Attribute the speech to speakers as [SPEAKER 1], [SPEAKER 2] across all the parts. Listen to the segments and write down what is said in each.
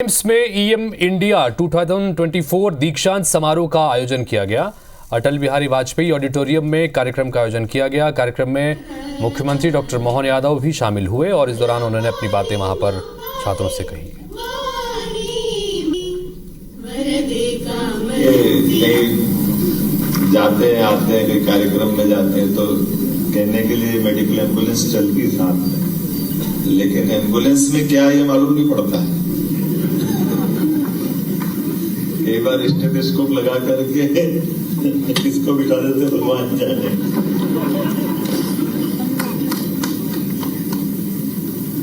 [SPEAKER 1] AIIMS में EM India 2024 दीक्षांत समारोह का आयोजन किया गया। अटल बिहारी वाजपेयी ऑडिटोरियम में कार्यक्रम का आयोजन किया गया। कार्यक्रम में मुख्यमंत्री डॉक्टर मोहन यादव भी शामिल हुए और इस दौरान उन्होंने अपनी बातें वहां पर छात्रों से कही।
[SPEAKER 2] जाते हैं आते हैं कई कार्यक्रम में जाते हैं तो कहने के लिए मेडिकल एम्बुलेंस चलती साथ में, लेकिन एम्बुलेंस में क्या ये मालूम नहीं पड़ता है। कई बार स्टेथोस्कोप लगा करके किसको बिठा देते भगवान जाने।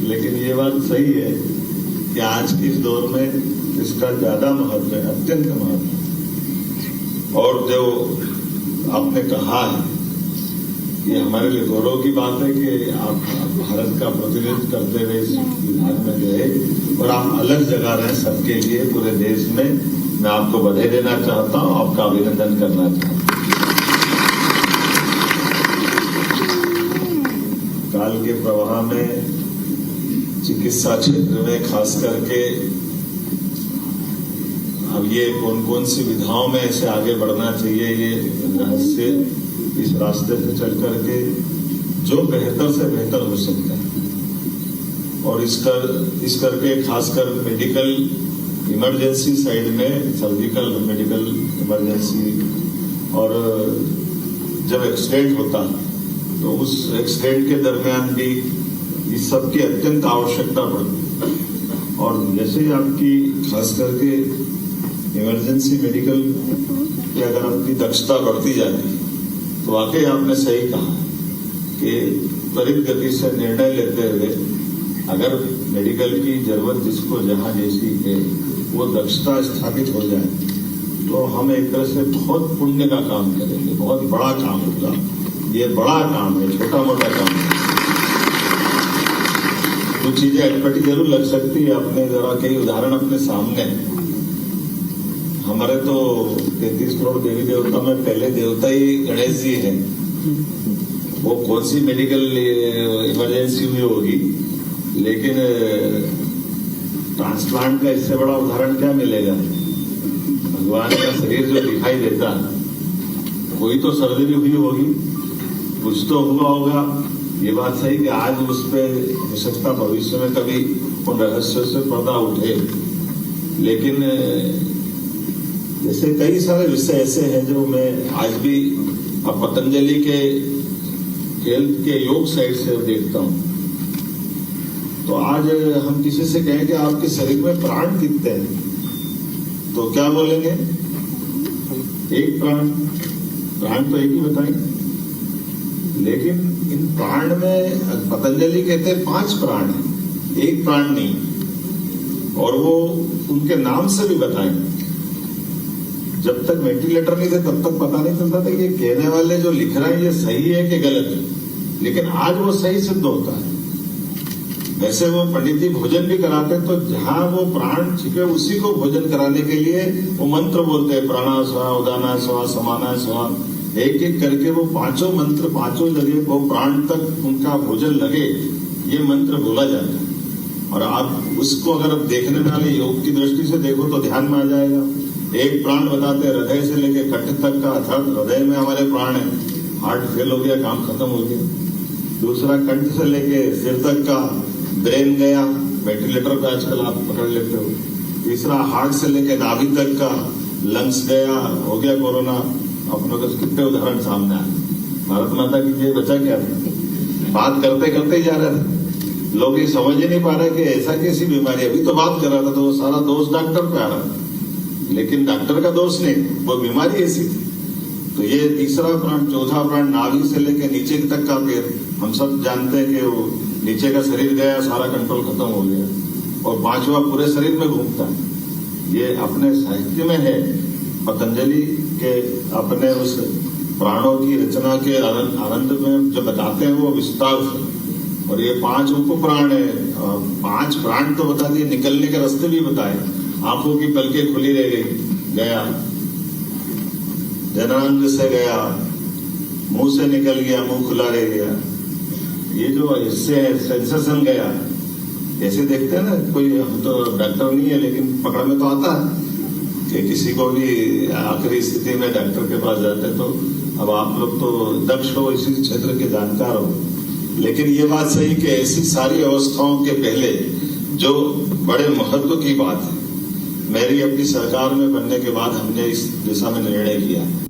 [SPEAKER 2] लेकिन ये बात सही है कि आज के इस दौर में इसका ज्यादा महत्व है, अत्यंत महत्व है। और जो आपने कहा है ये हमारे लिए गौरव की बात है कि आप भारत का प्रतिनिधित्व करते हुए इस विभाग में गए और आप अलग जगह रहे सबके लिए पूरे देश में। मैं आपको बधाई देना चाहता हूं, आपका अभिनंदन करना चाहता हूं। काल के प्रवाह में चिकित्सा क्षेत्र में खास करके अब ये कौन कौन सी विधाओं में ऐसे आगे बढ़ना चाहिए, ये रहस्य इस रास्ते से चल करके जो बेहतर से बेहतर हो सकता है। और इस करके खासकर मेडिकल इमरजेंसी साइड में सर्जिकल मेडिकल इमरजेंसी और जब एक्सीडेंट होता तो उस एक्सीडेंट के दरमियान भी इस सब की अत्यंत आवश्यकता पड़ती। और जैसे ही आपकी खास करके इमरजेंसी मेडिकल की अगर आपकी दक्षता बढ़ती जाती तो वाकई आपने सही कहा कि त्वरित गति से निर्णय लेते हुए अगर मेडिकल की जरूरत जिसको जहां जैसी है वो दक्षता स्थापित हो जाए तो हम एक तरह से बहुत पुण्य का काम करेंगे, बहुत बड़ा काम होगा। ये बड़ा काम है, छोटा मोटा काम है। कुछ चीजें अटपटी जरूर लग सकती है। अपने जरा कई उदाहरण अपने सामने, हमारे तो 33 करोड़ देवी देवता में पहले देवता ही गणेश जी हैं। वो कौन सी मेडिकल इमरजेंसी हुई होगी, लेकिन ट्रांसप्लांट का इससे बड़ा उदाहरण क्या मिलेगा। भगवान का शरीर जो दिखाई देता, कोई तो सर्जरी हुई होगी, कुछ तो हुआ होगा। ये बात सही कि आज उस पर हो सकता भविष्य में कभी उन रहस्यों से पर्दा उठे, लेकिन जैसे कई सारे विषय ऐसे हैं जो मैं आज भी अब पतंजलि के हेल्थ के योग साइड से देखता हूं। तो आज हम किसी से कहें कि आपके शरीर में प्राण कितने हैं तो क्या बोलेंगे? एक प्राण। प्राण तो एक ही बताएंगे, लेकिन इन प्राण में पतंजलि कहते हैं 5 प्राण है, एक प्राण नहीं। और वो उनके नाम से भी बताएंगे। जब तक वेंटिलेटर नहीं थे तब तक पता नहीं चलता था ये कहने वाले जो लिख रहे हैं ये सही है कि गलत है, लेकिन आज वो सही सिद्ध होता है। वैसे वो पंडित जी भोजन भी कराते तो जहां वो प्राण छिपे उसी को भोजन कराने के लिए वो मंत्र बोलते हैं, प्राणा स्वा, उदाना स्वा, समाना स्वा। एक एक करके वो 5 मंत्र 5 जगह वो प्राण तक उनका भोजन लगे, ये मंत्र बोला जाता है। और आप उसको अगर देखने वाले योग की दृष्टि से देखो तो ध्यान में आ जाएगा। एक प्राण बताते हृदय से लेके कंठ तक का, अर्थात हृदय में हमारे प्राण है, हार्ट फेल हो गया, काम खत्म हो गया। दूसरा कंठ से लेके सिर तक का, ब्रेन गया, वेंटिलेटर पे आजकल आप पकड़ लेते हो। तीसरा हार्ट से लेके नाभि तक का, लंग्स गया, हो गया कोरोना। अपनों को कितने उदाहरण सामने आए। भारत माता की जय बचा क्या था, बात करते करते ही जा रहे थे। लोग ये समझ ही नहीं पा रहे कि ऐसा कैसी बीमारी। अभी तो बात कर रहा था तो सारा दोष डॉक्टर पे आ रहा था, लेकिन डॉक्टर का दोष नहीं, वो बीमारी ऐसी थी। तो ये तीसरा प्राण, चौथा प्राण नाभि से लेके नीचे तक का पैर। हम सब जानते हैं कि वो नीचे का शरीर गया, सारा कंट्रोल खत्म हो गया। और 5वां पूरे शरीर में घूमता है। ये अपने साहित्य में है। पतंजलि के अपने उस प्राणों की रचना के आनंद में जो बताते हैं वो विस्तार से। और ये 5 उप प्राण है, 5 प्राण तो बता दिए, निकलने के रास्ते भी बताए। आंखों की पलकें खुली रह गई, गया। जनांग से गया, मुंह से निकल गया, मुंह खुला रह गया। ये जो इससे सेंसेशन गया, जैसे देखते हैं ना, कोई हम तो डॉक्टर नहीं है लेकिन पकड़ में तो आता है कि किसी को भी आखिरी स्थिति में डॉक्टर के पास जाते हैं। तो अब आप लोग तो दक्ष हो, इसी क्षेत्र के जानकार हो, लेकिन ये बात सही कि ऐसी सारी अवस्थाओं के पहले जो बड़े महत्व की बात है, मेरी अपनी सरकार में बनने के बाद हमने इस दिशा में निर्णय किया